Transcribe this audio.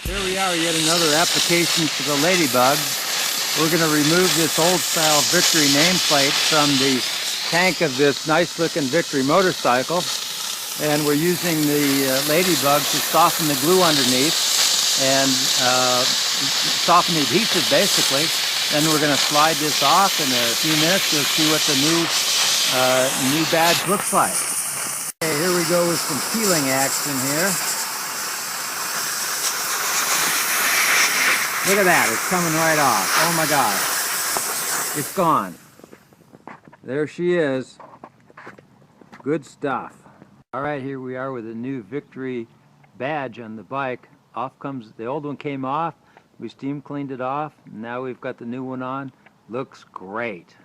Here we are, yet another application for the Ladybug. We're going to remove this old-style Victory nameplate from the tank of this nice-looking Victory motorcycle, and we're using the Ladybug to soften the glue underneath and soften the adhesive, basically. Then we're going to slide this off. In a few minutes, you'll see what the new badge looks like. Okay, here we go with some peeling action here. Look at that, it's coming right off. Oh my gosh. It's gone. There she is. Good stuff. All right, here we are with a new Victory badge on the bike. Off comes, the old one came off. We steam cleaned it off. Now we've got the new one on. Looks great.